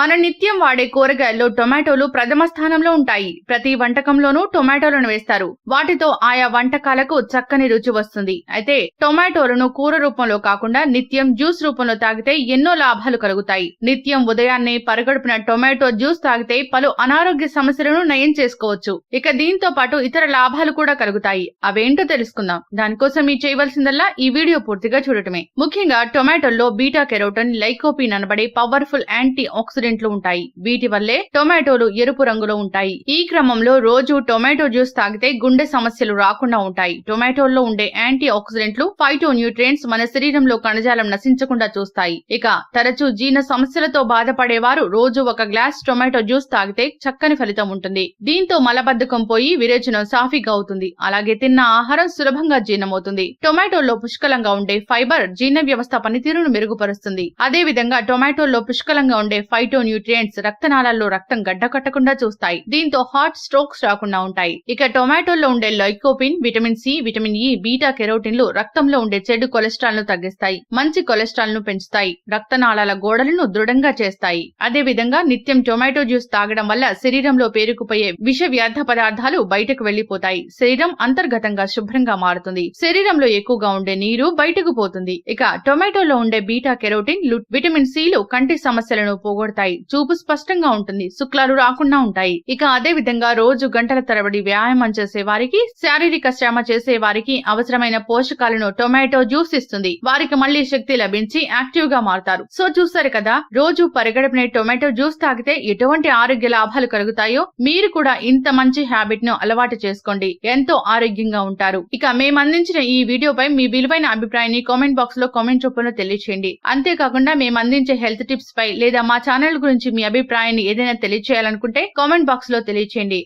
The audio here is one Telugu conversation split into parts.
మన నిత్యం వాడే కూరగాయల్లో టొమాటోలు ప్రథమ స్థానంలో ఉంటాయి. ప్రతి వంటకంలోనూ టొమాటోలను వేస్తారు. వాటితో ఆయా వంటకాలకు చక్కని రుచి వస్తుంది. అయితే టొమాటోలను కూర రూపంలో కాకుండా నిత్యం జ్యూస్ రూపంలో తాగితే ఎన్నో లాభాలు కలుగుతాయి. నిత్యం ఉదయాన్నే పరగడుపున టొమాటో జ్యూస్ తాగితే పలు అనారోగ్య సమస్యలను నయం చేసుకోవచ్చు. ఇక దీంతో పాటు ఇతర లాభాలు కూడా కలుగుతాయి. అవేంటో తెలుసుకుందాం. దానికోసం మీరు చేయవలసిందల్లా ఈ వీడియో పూర్తిగా చూడటమే. ముఖ్యంగా టొమాటోల్లో బీటా కెరోటిన్, లైకోపిన్ అనబడే పవర్ఫుల్ యాంటీ ఆక్సిడెంట్లు ఉంటాయి. వీటి వల్లే టొమాటోలు ఎరుపు రంగులో ఉంటాయి. ఈ క్రమంలో రోజు టొమాటో జ్యూస్ తాగితే గుండె సమస్యలు రాకుండా ఉంటాయి. టొమాటోల్లో ఉండే యాంటీ ఆక్సిడెంట్లు, ఫైటో న్యూట్రియంట్స్ మన శరీరంలో కణజాలం నశించకుండా చూస్తాయి. ఇక తరచూ జీర్ణ సమస్యలతో బాధపడేవారు రోజు ఒక గ్లాస్ టొమాటో జ్యూస్ తాగితే చక్కని ఫలితం ఉంటుంది. దీంతో మలబద్ధకం పోయి విరేచనం సాఫీగా అవుతుంది. అలాగే తిన్న ఆహారం సులభంగా జీర్ణమవుతుంది. టొమాటోల్లో పుష్కలంగా ఉండే ఫైబర్ జీర్ణ వ్యవస్థ పనితీరును మెరుగుపరుస్తుంది. అదే విధంగా టొమాటోల్లో పుష్కలంగా ఉండే ఫైటో న్యూట్రియంట్స్ రక్తనాళాల్లో రక్తం గడ్డకట్టకుండా చూస్తాయి. దీంతో హార్ట్ స్ట్రోక్స్ రాకుండా ఉంటాయి. ఇక టొమాటోల్లో ఉండే lycopene, vitamin C, vitamin E, beta కెరోటిన్లు రక్తంలో ఉండే చెడు కొలెస్ట్రాల్ ను తగ్గిస్తాయి. మంచి కొలెస్ట్రాల్ ను పెంచుతాయి. రక్తనాళాల గోడలను దృఢంగా చేస్తాయి. అదే విధంగా నిత్యం టొమాటో జ్యూస్ తాగడం వల్ల శరీరంలో పేరుకుపోయే విష వ్యర్థ పదార్థాలు బయటకు వెళ్లిపోతాయి. శరీరం అంతర్గతంగా శుభ్రంగా మారుతుంది. శరీరంలో ఎక్కువగా ఉండే నీరు బయటకు పోతుంది. ఇక టొమాటోలో ఉండే బీటా కెరోటిన్, విటమిన్ సిలు కంటి సమస్యలను పోగొడతాయి. చూపు స్పష్టంగా ఉంటుంది. శుక్లాలు రాకుండా ఉంటాయి. ఇక అదే విధంగా రోజు గంటల తరబడి వ్యాయామం చేసే వారికి, శారీరక శ్రమ చేసే వారికి అవసరమైన పోషకాలను టొమాటో జ్యూస్ ఇస్తుంది. వారికి మళ్లీ శక్తి లభించి యాక్టివ్ గా మారుతారు. సో చూసారు కదా, రోజు పరిగడపనే టొమాటో జ్యూస్ తాగితే ఎటువంటి ఆరోగ్య లాభాలు కలుగుతాయో. మీరు కూడా ఇంత మంచి హ్యాబిట్ ను అలవాటు చేసుకోండి. ఎంతో ఆరోగ్యంగా ఉంటారు. ఇక మేము అందించిన ఈ వీడియోపై మీ విలువైన అభిప్రాయాన్ని కామెంట్ బాక్స్ లో కామెంట్ రూపంలో తెలియచేయండి. అంతేకాకుండా మేము అందించే హెల్త్ టిప్స్ పై లేదా మా ఛానల్ గురించి మీ అభిప్రాయాన్ని ఏదైనా తెలియచేయాలనుకుంటే కామెంట్ బాక్స్ లో తెలియచేయండి.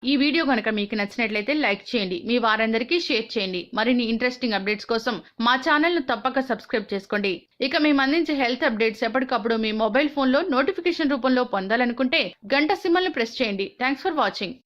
ఈ వీడియో కనుక మీకు నచ్చినట్లయితే లైక్ చేయండి. మీ వారందరికీ షేర్ చేయండి. మరిన్ని ఇంట్రెస్టింగ్ అప్డేట్స్ కోసం మా ఛానల్ ను తప్పక సబ్స్క్రైబ్ చేసుకోండి. ఇక మేము అందించే హెల్త్ అప్డేట్స్ ఎప్పటికప్పుడు మీ మొబైల్ ఫోన్ లో నోటిఫికేషన్ రూపంలో పొందాలనుకుంటే గంట సింబల్ ను ప్రెస్ చేయండి. Thanks for watching.